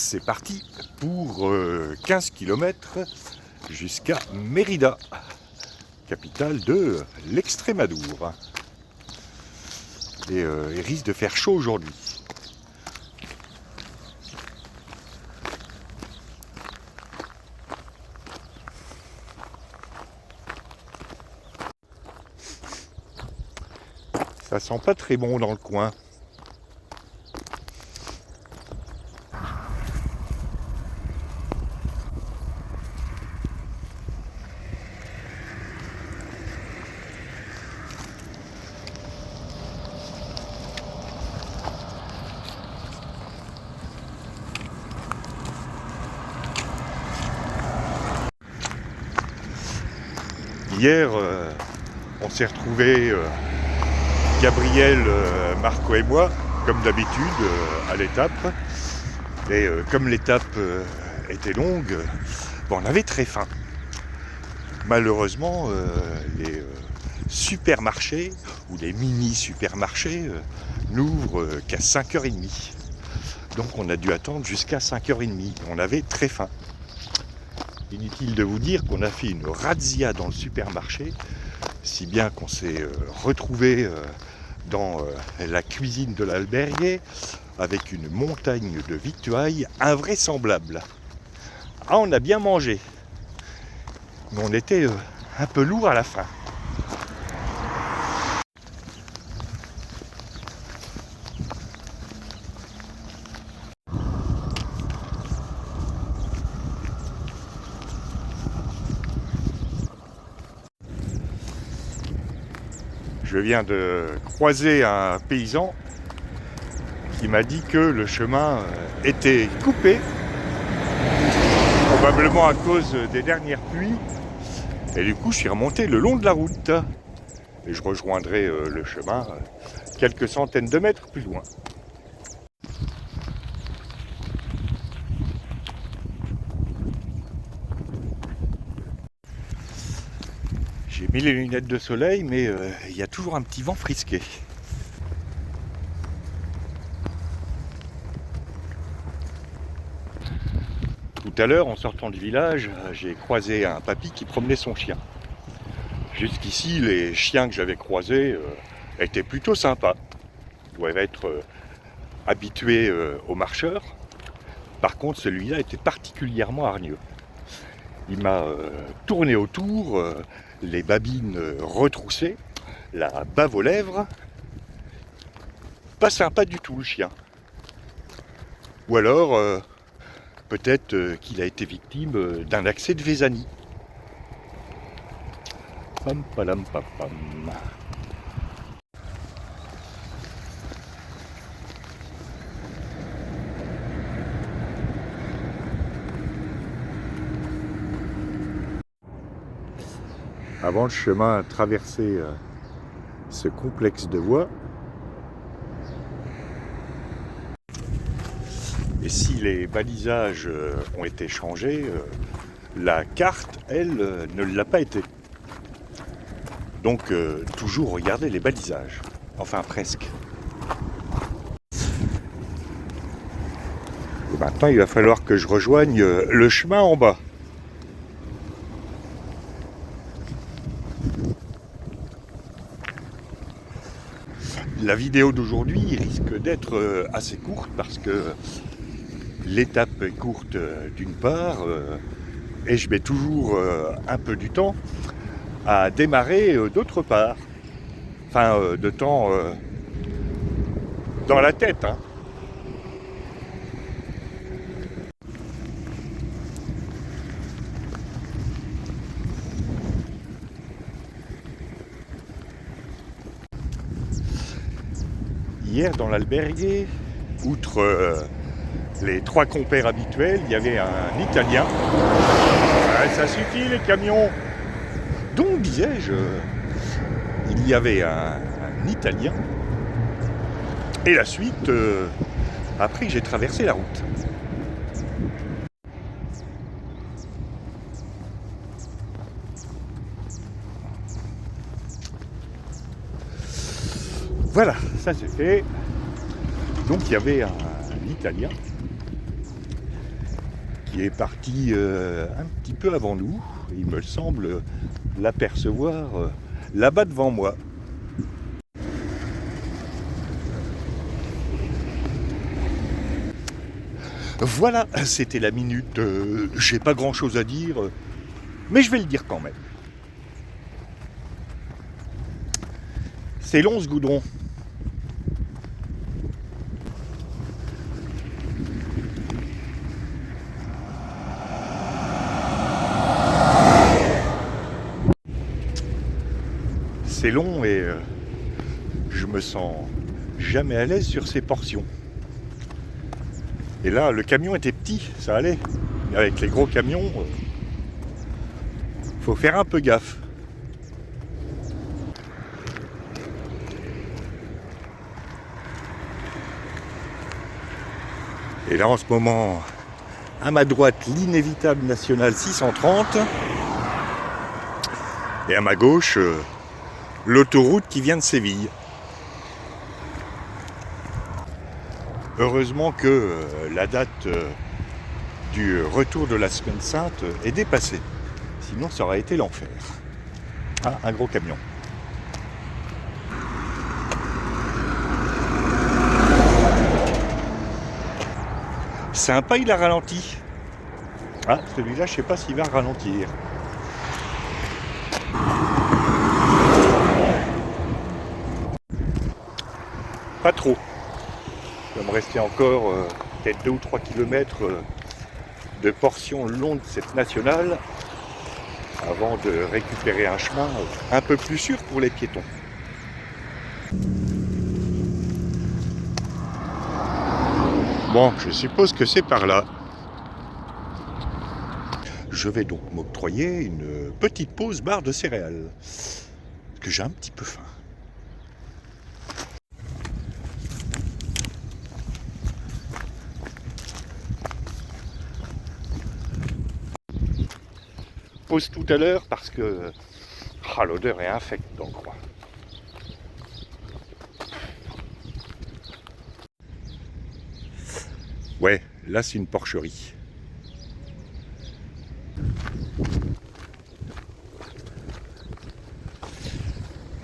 c'est parti pour 15 km jusqu'à Mérida, capitale de l'Extrémadour. Et il risque de faire chaud aujourd'hui. Ça sent pas très bon dans le coin. Hier, on s'est retrouvés, Gabriel, Marco et moi, comme d'habitude, à l'étape. Et comme l'étape était longue, on avait très faim. Malheureusement, les supermarchés ou les mini-supermarchés n'ouvrent qu'à 5h30. Donc on a dû attendre jusqu'à 5h30. On avait très faim. Inutile de vous dire qu'on a fait une razzia dans le supermarché, si bien qu'on s'est retrouvé dans la cuisine de l'albergue avec une montagne de victuailles invraisemblable. Ah, on a bien mangé, mais on était un peu lourd à la fin. Je viens de croiser un paysan qui m'a dit que le chemin était coupé, probablement à cause des dernières pluies. Et du coup, je suis remonté le long de la route. Et je rejoindrai le chemin quelques centaines de mètres plus loin. J'ai mis les lunettes de soleil, mais il y a toujours un petit vent frisqué. Tout à l'heure, en sortant du village, j'ai croisé un papy qui promenait son chien. Jusqu'ici, les chiens que j'avais croisés étaient plutôt sympas. Ils doivent être habitués aux marcheurs. Par contre, celui-là était particulièrement hargneux. Il m'a tourné autour, les babines retroussées, la bave aux lèvres. Pas sympa du tout, le chien. Ou alors, peut-être qu'il a été victime d'un accès de Vésanie. Pam palam pam pam. Avant le chemin traversait ce complexe de voies. Et si les balisages ont été changés, la carte, elle, ne l'a pas été. Donc, toujours regarder les balisages. Enfin, presque. Et maintenant, il va falloir que je rejoigne le chemin en bas. La vidéo d'aujourd'hui risque d'être assez courte parce que l'étape est courte d'une part et je mets toujours un peu du temps à démarrer d'autre part. Enfin, de temps dans la tête. Hein. Hier, dans l'albergue, outre les 3 compères habituels, il y avait un Italien. Ah, ça suffit les camions. Donc, disais-je, il y avait un Italien. Et la suite, après j'ai traversé la route. Voilà, ça c'est fait. Donc il y avait un Italien qui est parti un petit peu avant nous. Il me semble l'apercevoir là-bas devant moi. Voilà, c'était la minute. J'ai pas grand chose à dire, mais je vais le dire quand même. C'est long ce goudron. C'est long et je me sens jamais à l'aise sur ces portions. Et là, le camion était petit, ça allait. Mais avec les gros camions, faut faire un peu gaffe. Et là, en ce moment, à ma droite, l'inévitable nationale 630. Et à ma gauche, l'autoroute qui vient de Séville. Heureusement que la date du retour de la semaine sainte est dépassée. Sinon, ça aurait été l'enfer. Ah, un gros camion. Sympa, il a ralenti. Ah, celui-là, je sais pas s'il va ralentir. Pas trop. Il va me rester encore peut-être 2 ou 3 kilomètres de portion long de cette nationale avant de récupérer un chemin un peu plus sûr pour les piétons. Bon, je suppose que c'est par là. Je vais donc m'octroyer une petite pause barre de céréales. Parce que j'ai un petit peu faim. Pause tout à l'heure parce que l'odeur est infecte dans le coin. Ouais, là c'est une porcherie.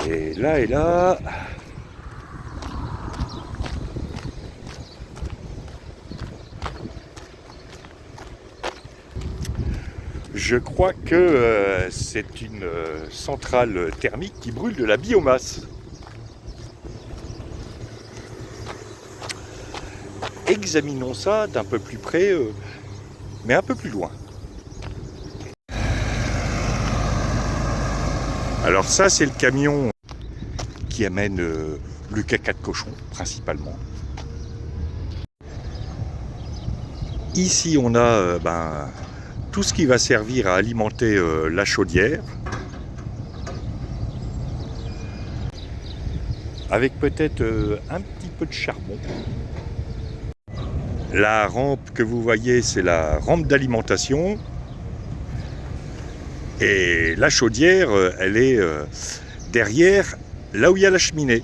Et là, je crois que c'est une centrale thermique qui brûle de la biomasse. Examinons ça d'un peu plus près, mais un peu plus loin. Alors ça, c'est le camion qui amène le caca de cochon, principalement. Ici, on a tout ce qui va servir à alimenter la chaudière. Avec peut-être un petit peu de charbon. La rampe que vous voyez, c'est la rampe d'alimentation. Et la chaudière, elle est derrière, là où il y a la cheminée.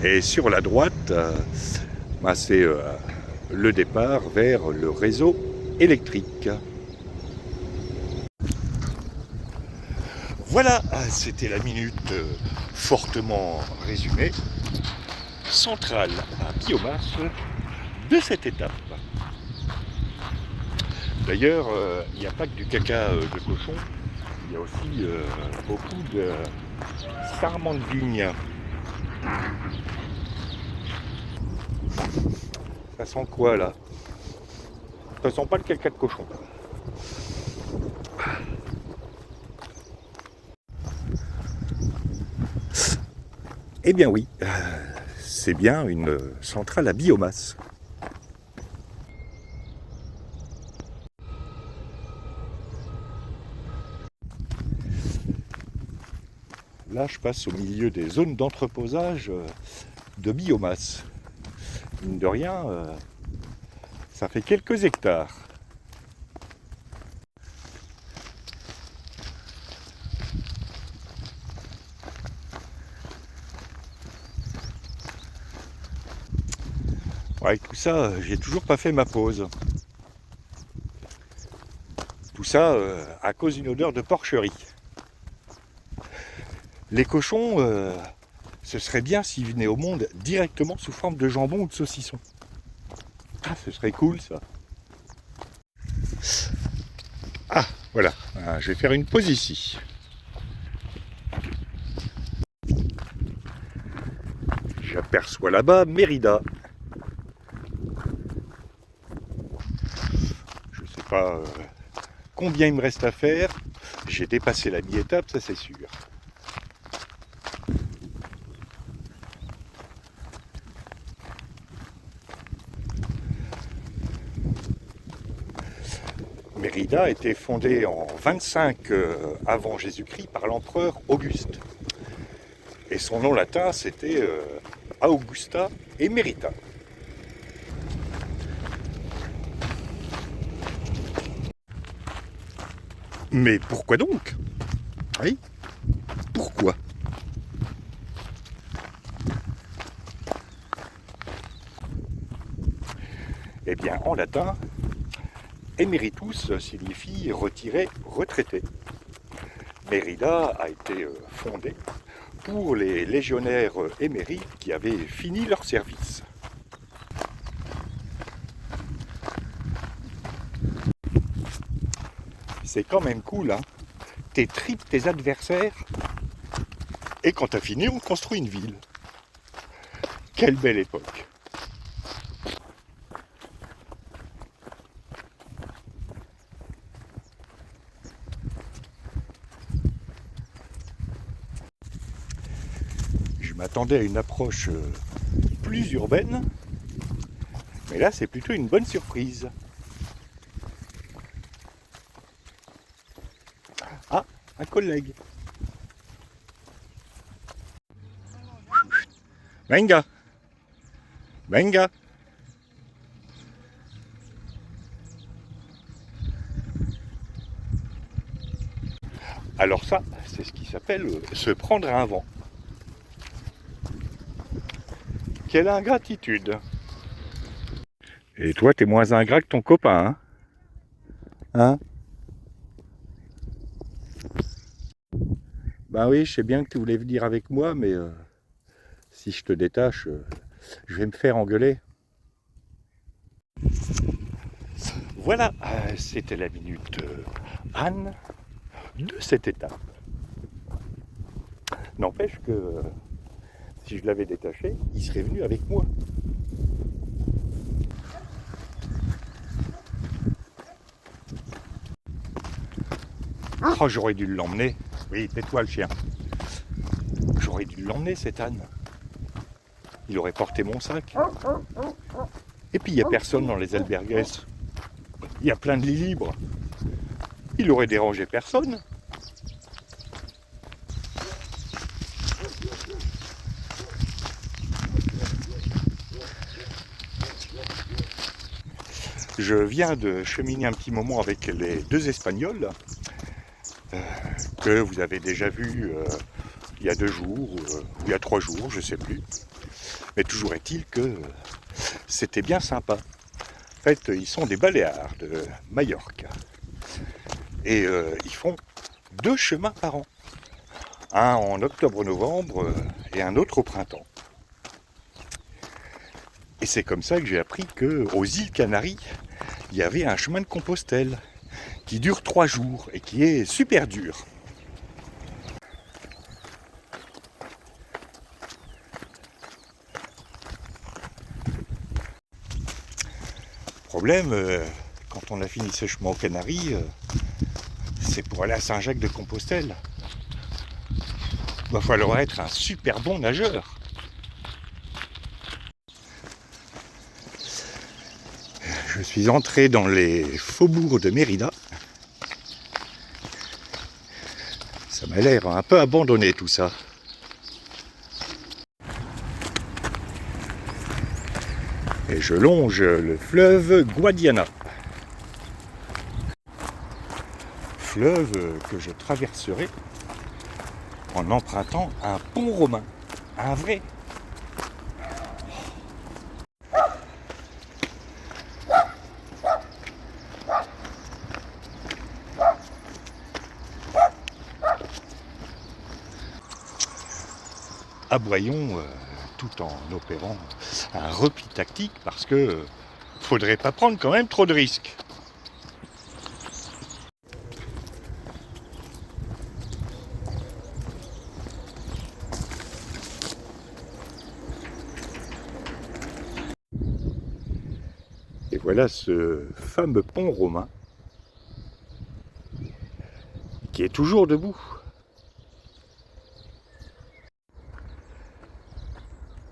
Et sur la droite, c'est le départ vers le réseau électrique. Voilà, c'était la minute fortement résumée, centrale à biomasse de cette étape. D'ailleurs, il n'y a pas que du caca de cochon, il y a aussi beaucoup de sarments de vigne. Ça sent quoi là? Ça sent pas le caca de cochon. Eh bien oui, c'est bien une centrale à biomasse. Là, je passe au milieu des zones d'entreposage de biomasse. Mine de rien, ça fait quelques hectares. Ouais, tout ça, j'ai toujours pas fait ma pause. Tout ça à cause d'une odeur de porcherie. Les cochons, ce serait bien s'ils venaient au monde directement sous forme de jambon ou de saucisson. Ah, ce serait cool ça. Ah, voilà, je vais faire une pause ici. J'aperçois là-bas Mérida. Je ne sais pas combien il me reste à faire. J'ai dépassé la mi-étape, ça c'est sûr. Mérida a été fondée en 25 avant Jésus-Christ par l'empereur Auguste. Et son nom latin c'était Augusta Emerita. Mais pourquoi donc? Oui, pourquoi? Eh bien, en latin, emeritus signifie retiré, retraité. Mérida a été fondée pour les légionnaires émérites qui avaient fini leur service. C'est quand même cool, hein. T'es tripes tes adversaires et quand t'as fini, on construit une ville. Quelle belle époque! Je m'attendais à une approche plus urbaine, mais là c'est plutôt une bonne surprise. Ah, un collègue. Venga, venga. Alors ça, c'est ce qui s'appelle se prendre un vent. Quelle ingratitude! Et toi, t'es moins ingrat que ton copain, hein? Ben oui, je sais bien que tu voulais venir avec moi, mais si je te détache, je vais me faire engueuler. Voilà, c'était la minute Anne de cette étape. N'empêche que si je l'avais détaché, il serait venu avec moi. Oh, j'aurais dû l'emmener. Oui, tais-toi le chien. J'aurais dû l'emmener cet âne. Il aurait porté mon sac. Et puis il n'y a personne dans les albergues. Il y a plein de lits libres. Il aurait dérangé personne. Je viens de cheminer un petit moment avec les deux Espagnols que vous avez déjà vus il y a 2 jours ou il y a 3 jours, je ne sais plus. Mais toujours est-il que c'était bien sympa. En fait, ils sont des Baléares de Majorque. Et ils font 2 chemins par an. Un en octobre-novembre et un autre au printemps. Et c'est comme ça que j'ai appris qu'aux îles Canaries, il y avait un chemin de Compostelle qui dure 3 jours et qui est super dur. Problème, quand on a fini ce chemin aux Canaries, c'est pour aller à Saint-Jacques-de-Compostelle. Il va falloir être un super bon nageur. Je suis entré dans les faubourgs de Mérida. Ça m'a l'air un peu abandonné tout ça. Et je longe le fleuve Guadiana. Fleuve que je traverserai en empruntant un pont romain. Un vrai. aboyons tout en opérant un repli tactique parce que faudrait pas prendre quand même trop de risques. Et voilà ce fameux pont romain qui est toujours debout.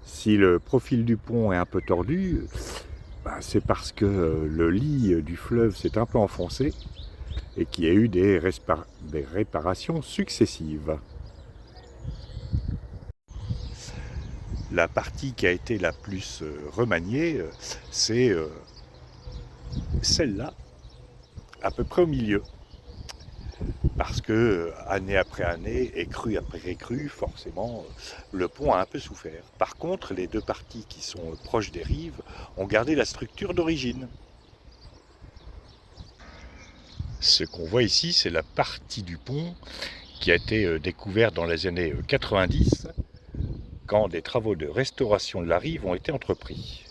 Si le profil du pont est un peu tordu, c'est parce que le lit du fleuve s'est un peu enfoncé et qu'il y a eu des réparations successives. La partie qui a été la plus remaniée, c'est celle-là, à peu près au milieu. Parce que, année après année, écrue après écrue, forcément, le pont a un peu souffert. Par contre, les deux parties qui sont proches des rives ont gardé la structure d'origine. Ce qu'on voit ici, c'est la partie du pont qui a été découverte dans les années 90, quand des travaux de restauration de la rive ont été entrepris.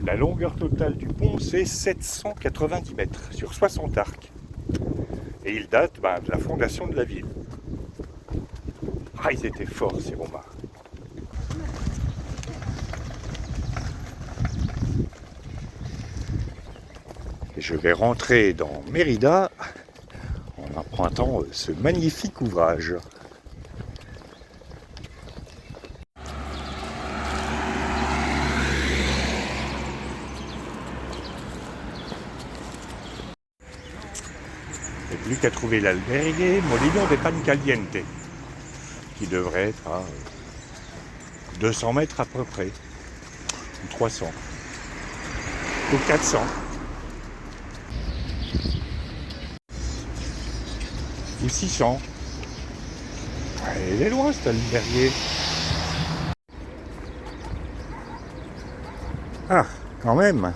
La longueur totale du pont, c'est 790 mètres sur 60 arcs. Et il date de la fondation de la ville. Ah, ils étaient forts, ces Romains. Et je vais rentrer dans Mérida en empruntant ce magnifique ouvrage. Et plus qu'à trouver l'albergue Molino de Pan Caliente, qui devrait être à 200 mètres à peu près, ou 300, ou 400. Ou 600. Il est loin cet albergue. Ah, quand même.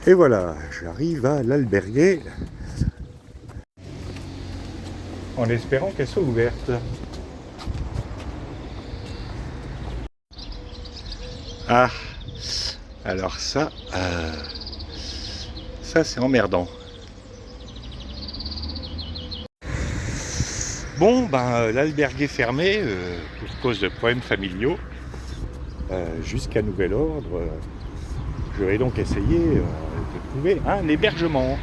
Et voilà, j'arrive à l'albergue. En espérant qu'elle soit ouverte. Ah, alors ça c'est emmerdant. Bon, l'albergue est fermé pour cause de problèmes familiaux jusqu'à nouvel ordre. Je vais donc essayer de trouver un hébergement.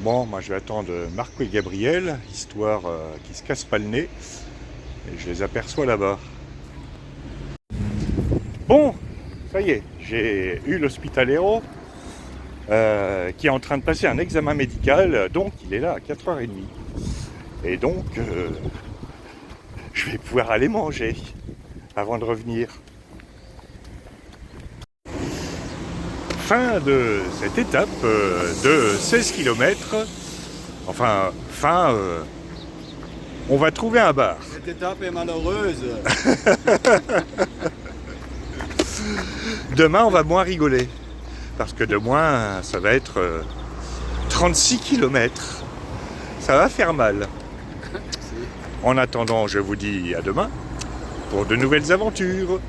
Bon, moi je vais attendre Marco et Gabriel, histoire qu'ils se cassent pas le nez. Et je les aperçois là-bas. Bon, ça y est, j'ai eu l'hospitalero qui est en train de passer un examen médical, donc il est là à 4h30. Et donc, je vais pouvoir aller manger avant de revenir. Fin de cette étape de 16 km. Enfin, on va trouver un bar. Cette étape est malheureuse. Demain, on va moins rigoler. Parce que demain, ça va être 36 km. Ça va faire mal. En attendant, je vous dis à demain pour de nouvelles aventures.